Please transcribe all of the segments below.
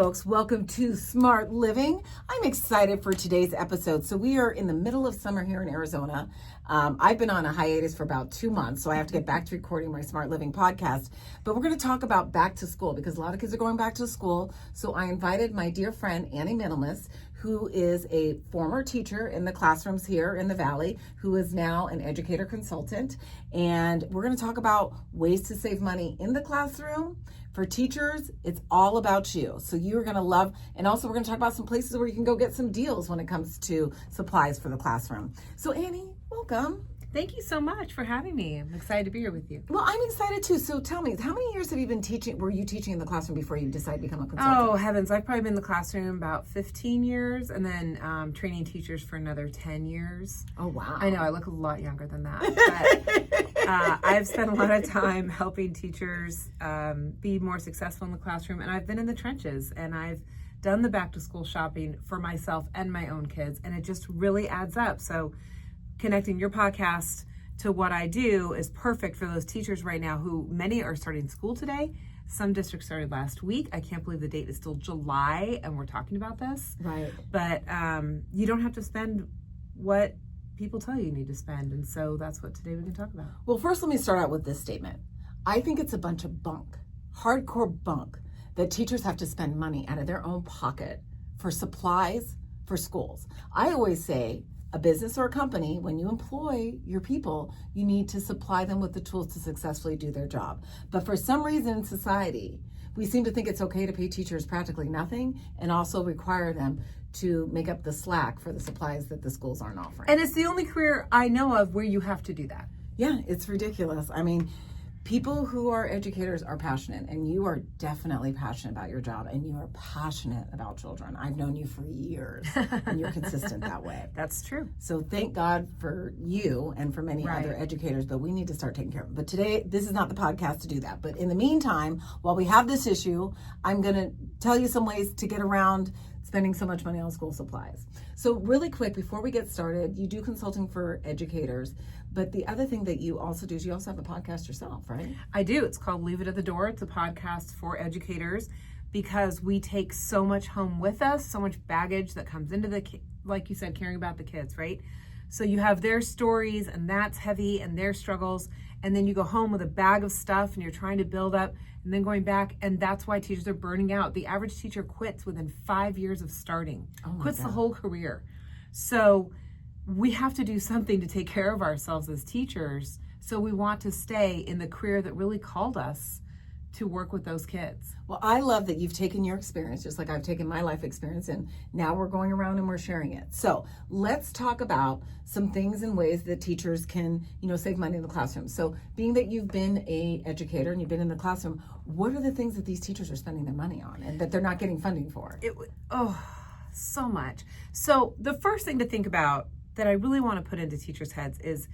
folks. Welcome to Smart Living. I'm excited for today's episode. So we are in the middle of summer here in Arizona. I've been on a hiatus for about 2 months, so I have to get back to recording my Smart Living podcast. But we're going to talk about back to school because a lot of kids are going back to school. So I invited my dear friend, Annie Middlemist, who is a former teacher in the classrooms here in the Valley, who is now an educator consultant. And we're going to talk about ways to save money in the classroom. For teachers, it's all about you. So you're going to love, and also we're going to talk about some places where you can go get some deals when it comes to supplies for the classroom. So Annie, welcome. Thank you so much for having me. I'm excited to be here with you. Well, I'm excited too. So tell me, how many years have you been teaching? Were you teaching in the classroom before you decided to become a consultant? Oh, heavens. I've probably been in the classroom about 15 years and then training teachers for another 10 years. Oh, wow. I know, I look a lot younger than that. But I've spent a lot of time helping teachers be more successful in the classroom. And I've been in the trenches and I've done the back to school shopping for myself and my own kids. And it just really adds up. So connecting your podcast to what I do is perfect for those teachers right now who many are starting school today. Some districts started last week. I can't believe the date is still July and we're talking about this. Right. But you don't have to spend what people tell you need to spend. And so that's what today we can talk about. Well, first let me start out with this statement. I think it's a bunch of bunk, hardcore bunk, that teachers have to spend money out of their own pocket for supplies for schools. I always say, a business or a company, when you employ your people, you need to supply them with the tools to successfully do their job. But for some reason in society, we seem to think it's okay to pay teachers practically nothing and also require them to make up the slack for the supplies that the schools aren't offering. And it's the only career I know of where you have to do that. Yeah, it's ridiculous. I mean, people who are educators are passionate, and you are definitely passionate about your job, and you are passionate about children. I've known you for years, and you're consistent that way. That's true. So thank God for you and for many other educators, but we need to start taking care of them. But today, this is not the podcast to do that. But in the meantime, while we have this issue, I'm going to tell you some ways to get around spending so much money on school supplies. So really quick, before we get started, you do consulting for educators, but the other thing that you also do is you also have a podcast yourself, right? I do. It's called Leave It at the Door. It's a podcast for educators because we take so much home with us, so much baggage that comes into like you said, caring about the kids, right? So you have their stories and that's heavy and their struggles. And then you go home with a bag of stuff and you're trying to build up and then going back. And that's why teachers are burning out. The average teacher quits within 5 years of starting, quits the whole career. So we have to do something to take care of ourselves as teachers. So we want to stay in the career that really called us to work with those kids. Well, I love that you've taken your experience, just like I've taken my life experience, and now we're going around and we're sharing it. So let's talk about some things and ways that teachers can, save money in the classroom. So being that you've been an educator and you've been in the classroom, what are the things that these teachers are spending their money on and that they're not getting funding for? So much. So the first thing to think about that I really want to put into teachers' heads is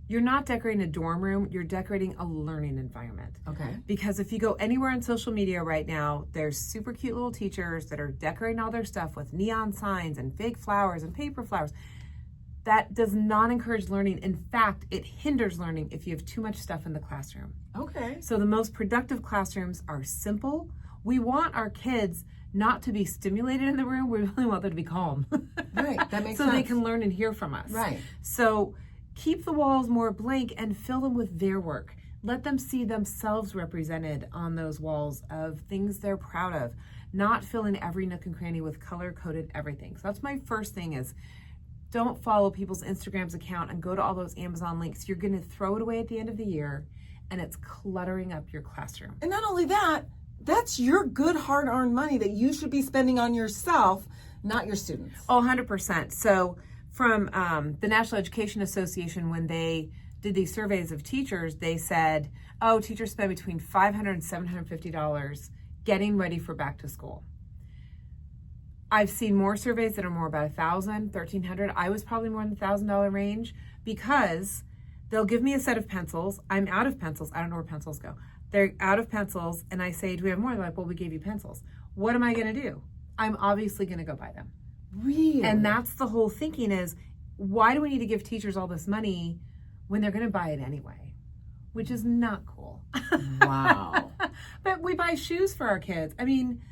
you're not decorating a dorm room, you're decorating a learning environment. Okay. Because if you go anywhere on social media right now, there's super cute little teachers that are decorating all their stuff with neon signs and fake flowers and paper flowers. That does not encourage learning. In fact, it hinders learning if you have too much stuff in the classroom. Okay. So the most productive classrooms are simple. We want our kids not to be stimulated in the room. We really want them to be calm. Right, that makes sense. So they can learn and hear from us. Right. So keep the walls more blank and fill them with their work. Let them see themselves represented on those walls of things they're proud of, not fill in every nook and cranny with color-coded everything. So that's my first thing is don't follow people's Instagram's account and go to all those Amazon links. You're going to throw it away at the end of the year, and it's cluttering up your classroom. And not only that, that's your good hard-earned money that you should be spending on yourself, not your students. Oh, 100%. So from the National Education Association, when they did these surveys of teachers, they said, teachers spend between $500 and $750 getting ready for back to school. I've seen more surveys that are more about $1,000, $1,300. I was probably more in the $1,000 range because they'll give me a set of pencils. I'm out of pencils. I don't know where pencils go. They're out of pencils, and I say, do we have more? They're like, well, we gave you pencils. What am I going to do? I'm obviously going to go buy them. Really? And that's the whole thinking is, why do we need to give teachers all this money when they're going to buy it anyway? Which is not cool. Wow. But we buy shoes for our kids. I mean,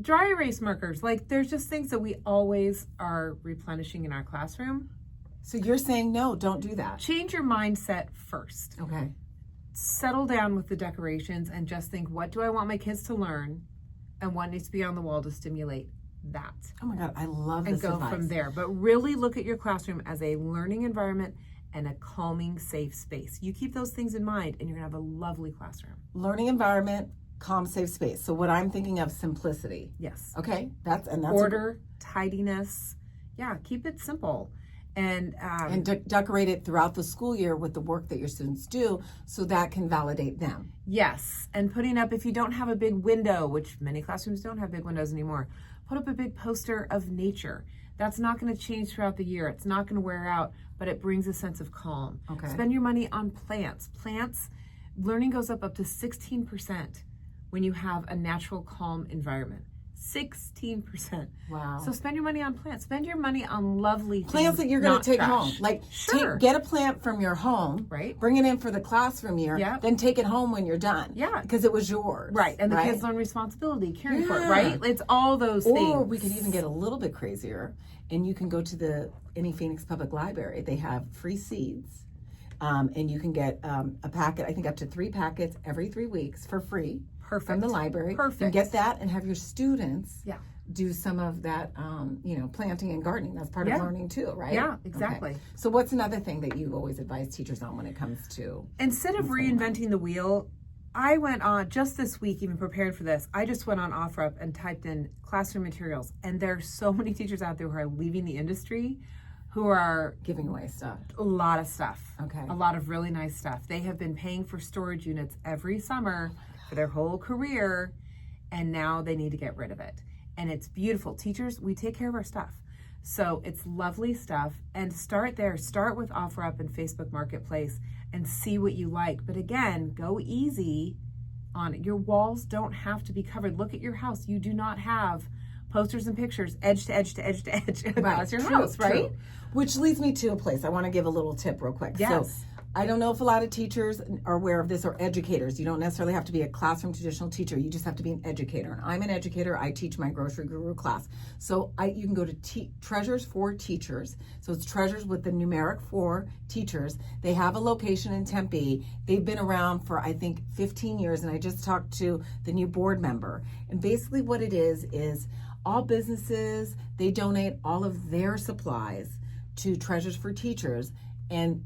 dry erase markers. Like, there's just things that we always are replenishing in our classroom. So you're saying, no, don't do that. Change your mindset first. Okay. Settle down with the decorations and just think, what do I want my kids to learn? And what needs to be on the wall to stimulate that? Oh my God, I love this and go advice. from there. But really look at your classroom as a learning environment and a calming, safe space. You keep those things in mind and you're gonna have a lovely classroom. Learning environment, calm, safe space. So what I'm thinking of, simplicity. Yes. Okay, that's order, tidiness. Yeah, keep it simple. And decorate it throughout the school year with the work that your students do, so that can validate them. Yes, and putting up, if you don't have a big window, which many classrooms don't have big windows anymore, put up a big poster of nature. That's not going to change throughout the year. It's not going to wear out, but it brings a sense of calm. Okay. Spend your money on plants. Plants, learning goes up to 16% when you have a natural, calm environment. 16%. Wow. So spend your money on plants. Spend your money on lovely plants things, that you're going to take trash. home. Like, sure. Get a plant from your home, right? Bring it in for the classroom year, then take it home when you're done. Yeah. Because it was yours. Right. And the kids learn responsibility, caring for it, Yeah. right? It's all those things. Or we could even get a little bit crazier, and you can go to the Phoenix Public Library. They have free seeds. And you can get a packet, I think up to 3 packets every 3 weeks for free. Perfect. From the library. Perfect. And get that and have your students Yeah. do some of that, planting and gardening. That's part of learning too, right? Yeah, exactly. Okay. So what's another thing that you always advise teachers on when it comes to? Instead of reinventing the wheel, I went on, just this week, even prepared for this, I just went on OfferUp and typed in classroom materials. And there are so many teachers out there who are leaving the industry who are giving away stuff. A lot of stuff. Okay. A lot of really nice stuff. They have been paying for storage units every summer for their whole career, and now they need to get rid of it. And it's beautiful. Teachers, we take care of our stuff. So it's lovely stuff. And start there. Start with OfferUp and Facebook Marketplace and see what you like. But again, go easy on it. Your walls don't have to be covered. Look at your house. You do not have posters and pictures edge to edge to edge to edge. That's your house, right? True. Which leads me to a place. I want to give a little tip real quick. Yes. So I don't know if a lot of teachers are aware of this, or educators. You don't necessarily have to be a classroom traditional teacher. You just have to be an educator. And I'm an educator. I teach my Grocery Guru class. So you can go to Treasures for Teachers. So it's Treasures with the numeric 4 teachers. They have a location in Tempe. They've been around for, I think, 15 years. And I just talked to the new board member. And basically what it is all businesses, they donate all of their supplies to Treasures for Teachers. And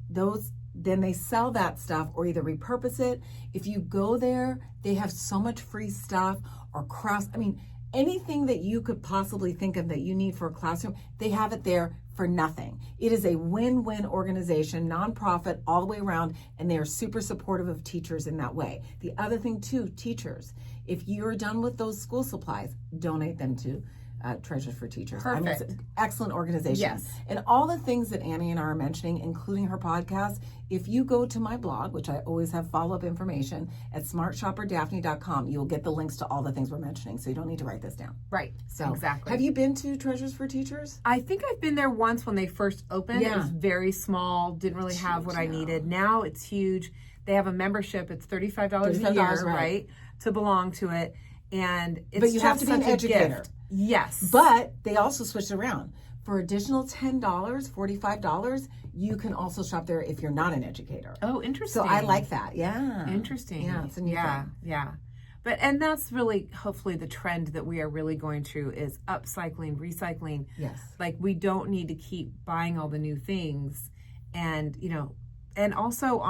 then they sell that stuff or either repurpose it. If you go there, they have so much free stuff or crafts. I mean, anything that you could possibly think of that you need for a classroom, they have it there for nothing. It is a win-win organization, nonprofit all the way around, and they are super supportive of teachers in that way. The other thing too, teachers, if you're done with those school supplies, donate them to Treasures for Teachers. Perfect. I mean, it's an excellent organization. Yes. And all the things that Annie and I are mentioning, including her podcast, if you go to my blog, which I always have follow-up information at smartshopperdaphne.com, you'll get the links to all the things we're mentioning. So you don't need to write this down. Right. So exactly. Have you been to Treasures for Teachers? I think I've been there once when they first opened. Yeah. It was very small, didn't really have what I needed. Now it's huge. They have a membership. It's $35 a year, right, to belong to it. And it's but you have to be an educator. Gift. Yes. But they also switched around. For additional $10, $45, you can also shop there if you're not an educator. Oh, interesting. So I like that. Yeah. Interesting. Yeah, it's a new thing. Yeah. And that's really, hopefully, the trend that we are really going to is upcycling, recycling. Yes. Like, we don't need to keep buying all the new things. And, and also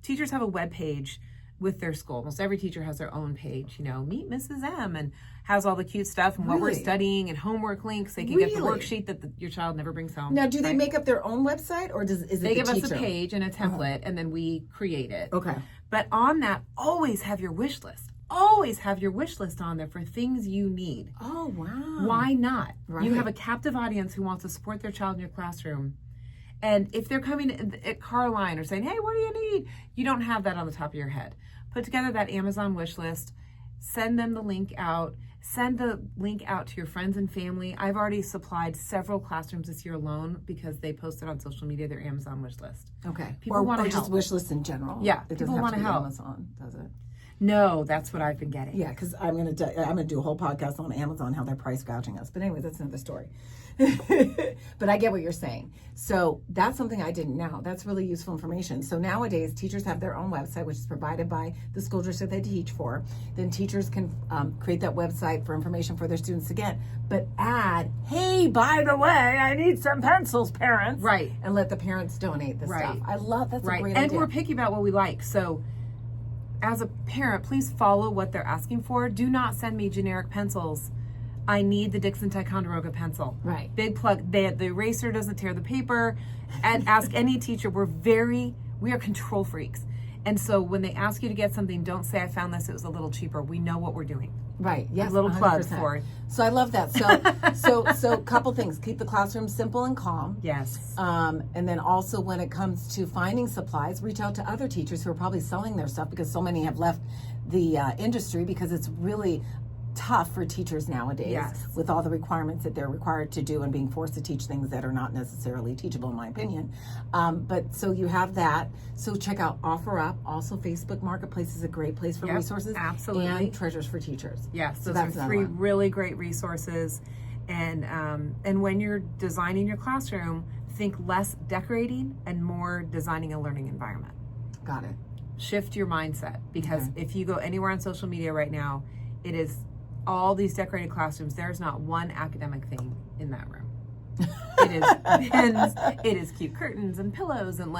teachers have a web page with their school. Almost every teacher has their own page, meet Mrs. M, and has all the cute stuff and what we're studying and homework links. They can get the worksheet that your child never brings home. Now, do they make up their own website, or is it they the give teacher? us a page and a template, and then we create it. Okay. But on that, always have your wish list. Always have your wish list on there for things you need. Oh, wow. Why not? Right. You have a captive audience who wants to support their child in your classroom. And if they're coming at car line or saying, hey, what do you need? You don't have that on the top of your head. Put together that Amazon wish list. Send them the link out. Send the link out to your friends and family. I've already supplied several classrooms this year alone because they posted on social media their Amazon wish list. Okay. People want to help. help. Just wish lists in general. Yeah. It People doesn't have want to to be help. Amazon, does it? No, that's what I've been getting. Yeah, because I'm gonna do a whole podcast on Amazon how they're price gouging us. But anyway, that's another story. But I get what you're saying. So that's something I didn't know. That's really useful information. So nowadays, teachers have their own website, which is provided by the school district they teach for. Then teachers can create that website for information for their students again. But add, hey, by the way, I need some pencils, parents. Right. And let the parents donate the stuff. I love that's a great and idea. we're picky about what we like. So as a parent, please follow what they're asking for. Do not send me generic pencils. I need the Dixon Ticonderoga pencil. Right. Big plug. The eraser doesn't tear the paper. And ask any teacher. We are control freaks. And so when they ask you to get something, don't say, I found this, it was a little cheaper. We know what we're doing. Right. Yes. A little 100%. plug for it. So I love that. So a couple things. Keep the classroom simple and calm. Yes. And then also when it comes to finding supplies, reach out to other teachers who are probably selling their stuff, because so many have left the industry because it's really tough for teachers nowadays with all the requirements that they're required to do and being forced to teach things that are not necessarily teachable, in my opinion. But so you have that. So check out OfferUp. Also, Facebook Marketplace is a great place for resources. Absolutely. And Treasures for Teachers. Yes, so those that's are 3 really great resources. And when you're designing your classroom, think less decorating and more designing a learning environment. Got it. Shift your mindset, because if you go anywhere on social media right now, it is all these decorated classrooms. There's not one academic thing in that room. It is pins, it is cute curtains and pillows and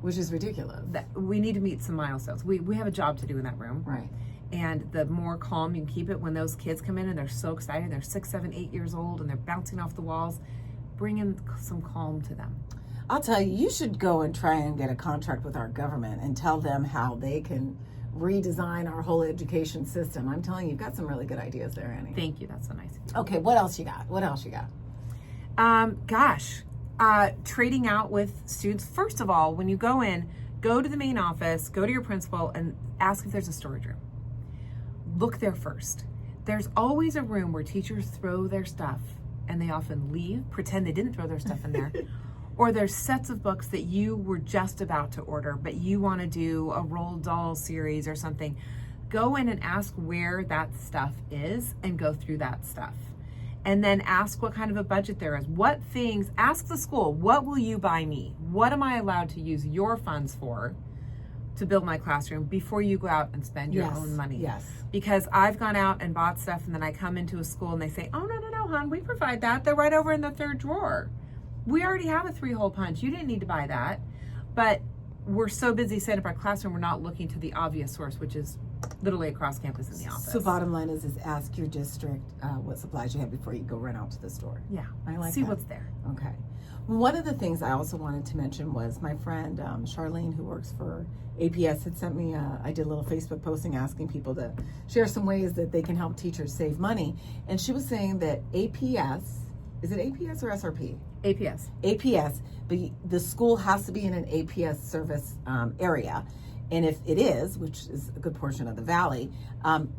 which is ridiculous. We need to meet some milestones. We have a job to do in that room. Right. And the more calm you keep it, when those kids come in and they're so excited, they're 6, 7, 8 years old and they're bouncing off the walls, bring in some calm to them. I'll tell you, you should go and try and get a contract with our government and tell them how they can redesign our whole education system. I'm telling you, you've got some really good ideas there, Annie. Thank you. That's so nice. Okay, what else you got? Trading out with students. First of all, when you go in, go to the main office, go to your principal and ask if there's a storage room. Look there first. There's always a room where teachers throw their stuff and they often leave, pretend they didn't throw their stuff in there. Or there's sets of books that you were just about to order, but you want to do a Roald Dahl series or something. Go in and ask where that stuff is and go through that stuff. And then ask what kind of a budget there is. Ask the school, what will you buy me? What am I allowed to use your funds for to build my classroom before you go out and spend your own money? Yes. Because I've gone out and bought stuff and then I come into a school and they say, oh, no, hon, we provide that. They're right over in the 3rd drawer. We already have a 3-hole punch. You didn't need to buy that. But we're so busy setting up our classroom, we're not looking to the obvious source, which is literally across campus in the office. So bottom line is ask your district what supplies you have before you go run out to the store. Yeah. I like See that. what's there. Okay. One of the things I also wanted to mention was my friend Charlene, who works for APS, had sent me I did a little Facebook posting asking people to share some ways that they can help teachers save money. And she was saying that APS, is it APS or SRP? APS, but the school has to be in an APS service area. And if it is, which is a good portion of the valley,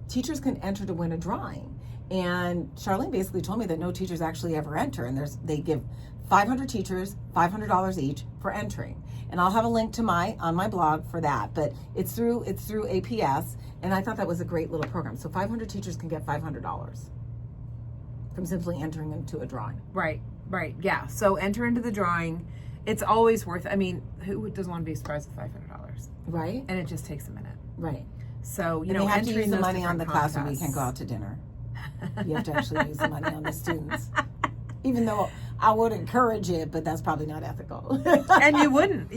teachers can enter to win a drawing. And Charlene basically told me that no teachers actually ever enter, and they give 500 teachers $500 each for entering. And I'll have a link to on my blog for that, but it's through APS, and I thought that was a great little program. So 500 teachers can get $500 from simply entering into a drawing. Right. Yeah. So enter into the drawing. It's always worth. I mean, who doesn't want to be surprised with $500? Right. And it just takes a minute. Right. So you have to use the money on the classroom. You contests. can't go out to dinner. You have to actually use the money on the students. Even though I would encourage it, but that's probably not ethical. And you wouldn't.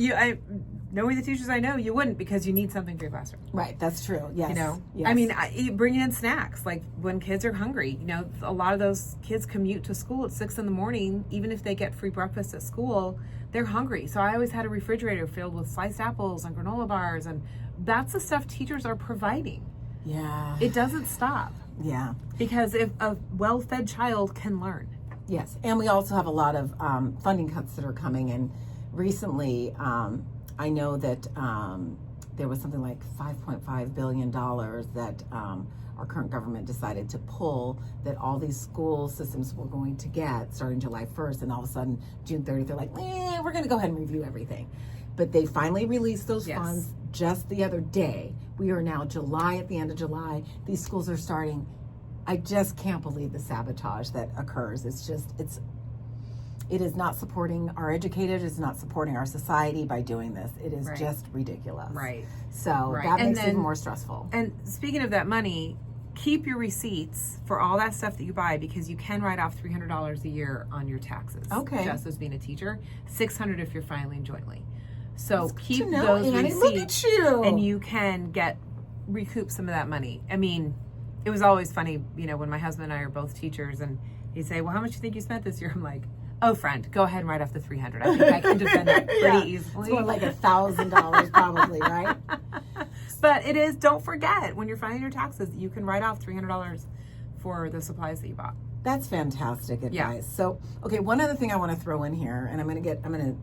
Knowing the teachers I know, you wouldn't, because you need something for your classroom. Right, that's true. Yes. Yes. I mean, bringing in snacks, like when kids are hungry. A lot of those kids commute to school at 6 a.m. Even if they get free breakfast at school, they're hungry. So I always had a refrigerator filled with sliced apples and granola bars, and that's the stuff teachers are providing. Yeah. It doesn't stop. Yeah. Because if a well-fed child can learn. Yes, and we also have a lot of funding cuts that are coming, and recently I know that there was something like $5.5 billion that our current government decided to pull, that all these school systems were going to get starting July 1st, and all of a sudden June 30th they're like, we're going to go ahead and review everything. But they finally released those funds just the other day, we are now July, at the end of July, these schools are starting. I just can't believe the sabotage that occurs. It is not supporting our educators. It's not supporting our society by doing this. It is just ridiculous. Right. So that makes it even more stressful. And speaking of that money, keep your receipts for all that stuff that you buy, because you can write off $300 a year on your taxes. Okay. Just as being a teacher, $600 if you're filing jointly. So That's keep good to know, those Annie. receipts, look at you. and you can recoup some of that money. I mean, it was always funny, when my husband and I are both teachers, and he'd say, "Well, how much do you think you spent this year?" I'm like, "Oh, friend, go ahead and write off the $300. I think I can defend that pretty easily." It's more like $1,000 probably, right? But it is, don't forget, when you're filing your taxes, you can write off $300 for the supplies that you bought. That's fantastic advice. Yeah. So, okay, one other thing I want to throw in here, and I'm going to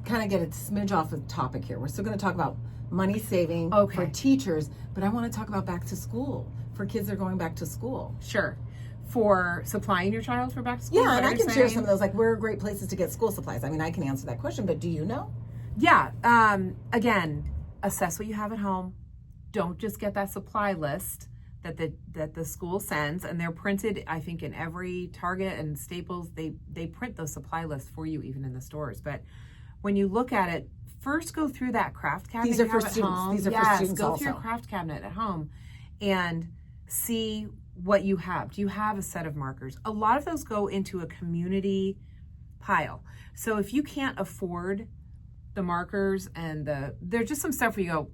kind of get a smidge off of topic here. We're still going to talk about money saving for teachers, but I want to talk about back to school for kids that are going back to school. Sure. For supplying your child for back to school? Yeah, and I can share some of those, like where are great places to get school supplies. I mean, I can answer that question, but do you know? Yeah. Again, assess what you have at home. Don't just get that supply list that the school sends, and they're printed, I think, in every Target and Staples. They print those supply lists for you, even in the stores. But when you look at it, first go through that craft cabinet. These are for students. These are for students go also. through your craft cabinet at home and see what you have. Do you have a set of markers? A lot of those go into a community pile. So if you can't afford the markers and there's just some stuff where you go,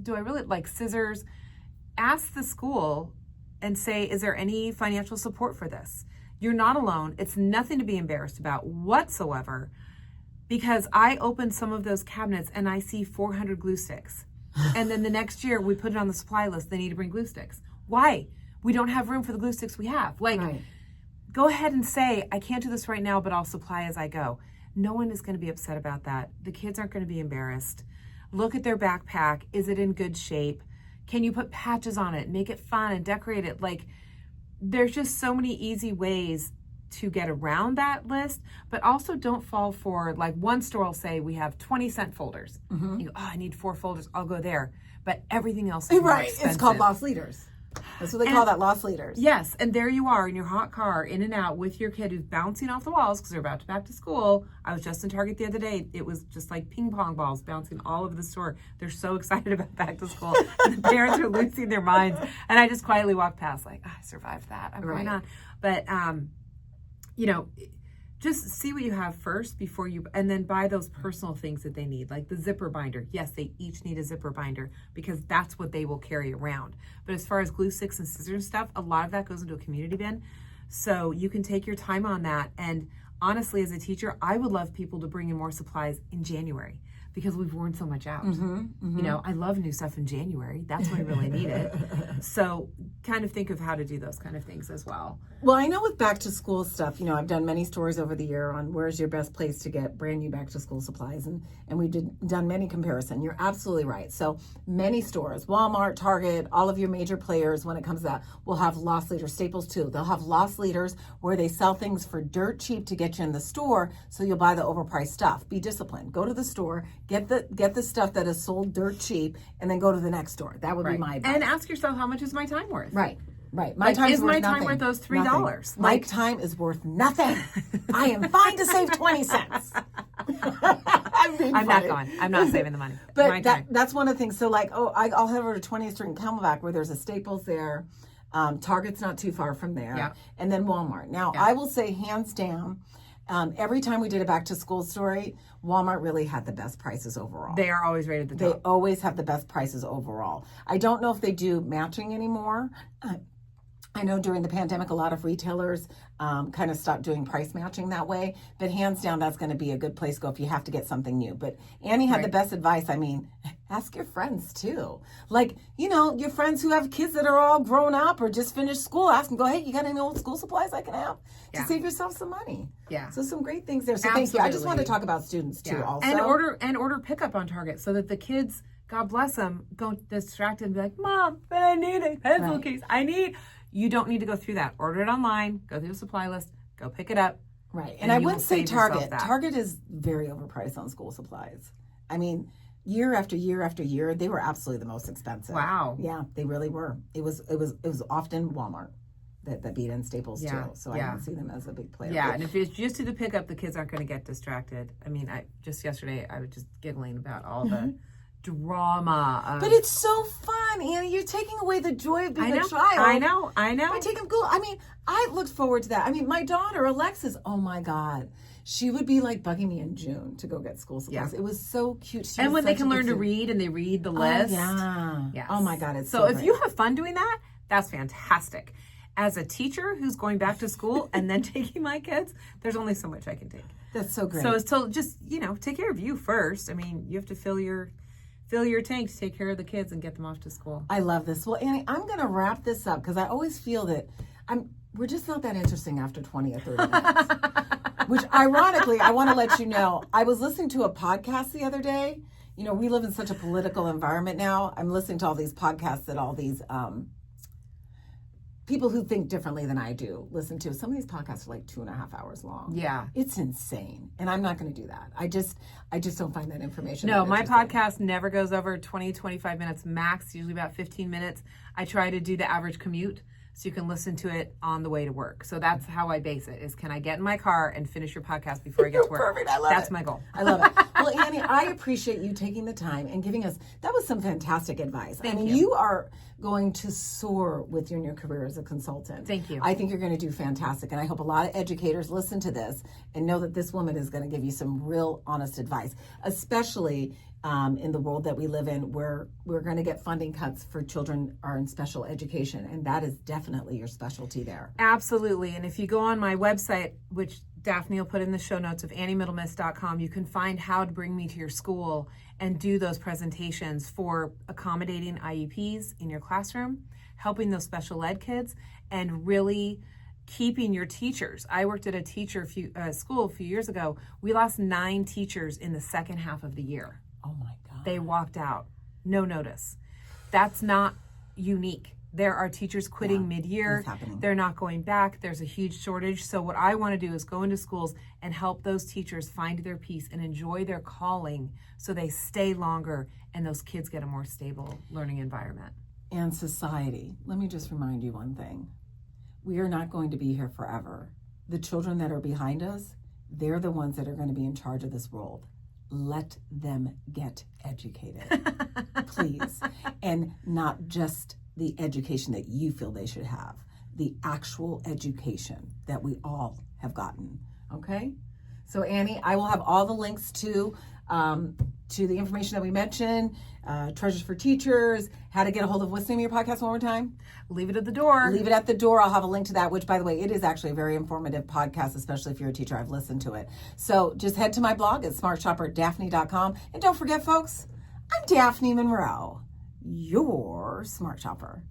do I really like scissors? Ask the school and say, is there any financial support for this? You're not alone. It's nothing to be embarrassed about whatsoever, because I opened some of those cabinets and I see 400 glue sticks. And then the next year we put it on the supply list. They need to bring glue sticks. Why? We don't have room for the glue sticks we have. Go ahead and say, I can't do this right now, but I'll supply as I go. No one is going to be upset about that. The kids aren't going to be embarrassed. Look at their backpack. Is it in good shape? Can you put patches on it? Make it fun and decorate it. There's just so many easy ways to get around that list, but also don't fall for, one store will say we have 20-cent folders. Mm-hmm. You go, I need 4 folders. I'll go there. But everything else is more expensive. It's called lost leaders. That's what they call that, lost leaders. Yes, and there you are in your hot car, in and out with your kid who's bouncing off the walls because they're about to back to school. I was just in Target the other day. It was just like ping pong balls bouncing all over the store. They're so excited about back to school. And the parents are losing their minds. And I just quietly walked past I survived that. I'm going on. But, just see what you have first before and then buy those personal things that they need, like the zipper binder. Yes, they each need a zipper binder because that's what they will carry around. But as far as glue sticks and scissors and stuff, a lot of that goes into a community bin. So you can take your time on that. And honestly, as a teacher, I would love people to bring in more supplies in January because we've worn so much out. I love new stuff in January. That's when I really need it. So kind of think of how to do those kind of things as well. Well, I know with back to school stuff, I've done many stories over the year on where's your best place to get brand new back to school supplies. And we've done many comparison. You're absolutely right. So many stores, Walmart, Target, all of your major players when it comes to that will have loss leaders. Staples too. They'll have loss leaders where they sell things for dirt cheap to get you in the store. So you'll buy the overpriced stuff. Be disciplined. Go to the store, get the stuff that is sold dirt cheap, and then go to the next store. That would be my advice. And ask yourself, how much is my time worth? Right. My time is worth my nothing. time worth those $3? My time is worth nothing. I am fine to save 20 cents. I'm not going. I'm not saving the money. But that's one of the things. So I'll head over to 20th Street in Camelback where there's a Staples there. Target's not too far from there. Yeah. And then Walmart. Now, I will say hands down, every time we did a back to school story, Walmart really had the best prices overall. They are always rated the top. They always have the best prices overall. I don't know if they do matching anymore. I know during the pandemic, a lot of retailers kind of stopped doing price matching that way. But hands down, that's going to be a good place to go if you have to get something new. But Annie had the best advice. I mean, ask your friends too. Your friends who have kids that are all grown up or just finished school, ask them, go, hey, you got any old school supplies I can have to save yourself some money? Yeah. So some great things there. So thank you. I just want to talk about students too also. And order pickup on Target so that the kids, God bless them, don't distract and be like, Mom, but I need a pencil case. You don't need to go through that. Order it online, go through the supply list, go pick it up. Right. And I wouldn't say Target. Target is very overpriced on school supplies. I mean, year after year after year, they were absolutely the most expensive. Wow. Yeah, they really were. It was often Walmart that beat in Staples too. So I didn't see them as a big player. Yeah, and if it's just to the pickup, the kids aren't going to get distracted. I mean, yesterday I was just giggling about all the drama. But it's so fun, Annie. You're taking away the joy of being a child. I know. I take them cool. I mean, I looked forward to that. I mean, my daughter, Alexis, oh my God. She would be like bugging me in June to go get school supplies. It was so cute. And when they can learn to read and they read the list. Yeah. Oh my God, it's so if great. You have fun doing that, that's fantastic. As a teacher who's going back to school and then taking my kids, there's only so much I can take. That's so great. So it's to just, take care of you first. I mean, you have to fill your tank to take care of the kids and get them off to school. I love this. Well, Annie, I'm going to wrap this up because I always feel that we're just not that interesting after 20 or 30 minutes. Which, ironically, I want to let you know, I was listening to a podcast the other day. We live in such a political environment now. I'm listening to all these podcasts that all these people who think differently than I do listen to. Some of these podcasts are like 2.5 hours long. Yeah. It's insane. And I'm not going to do that. I just don't find that information. No, my podcast never goes over 20, 25 minutes max, usually about 15 minutes. I try to do the average commute so you can listen to it on the way to work. So that's how I base it, is can I get in my car and finish your podcast before I get to work? Perfect. I love it. That's my goal. I love it. Well, Annie, I appreciate you taking the time and giving us, that was some fantastic advice. Thank you. You are going to soar with your new career as a consultant. Thank you. I think you're going to do fantastic. And I hope a lot of educators listen to this and know that this woman is going to give you some real honest advice, especially in the world that we live in, where we're going to get funding cuts for children are in special education. And that is definitely your specialty there. Absolutely. And if you go on my website, which Daphne will put in the show notes of anniemiddlemist.com, you can find how to bring me to your school and do those presentations for accommodating IEPs in your classroom, helping those special ed kids, and really keeping your teachers. I worked at a school a few years ago. We lost 9 teachers in the second half of the year. Oh my God. They walked out. No notice. That's not unique. There are teachers quitting mid-year. They're not going back. There's a huge shortage. So what I want to do is go into schools and help those teachers find their peace and enjoy their calling so they stay longer and those kids get a more stable learning environment. And society. Let me just remind you one thing. We are not going to be here forever. The children that are behind us, they're the ones that are going to be in charge of this world. Let them get educated, please. And not just the education that you feel they should have, the actual education that we all have gotten, okay? So Annie, I will have all the links to the information that we mentioned, Treasures for Teachers, how to get a hold of, what's the name of your podcast one more time? Leave it at the door. Leave it at the door. I'll have a link to that, which, by the way, it is actually a very informative podcast, especially if you're a teacher. I've listened to it. So just head to my blog at smartshopperdaphne.com. And don't forget, folks, I'm Daphne Monroe, your smart shopper.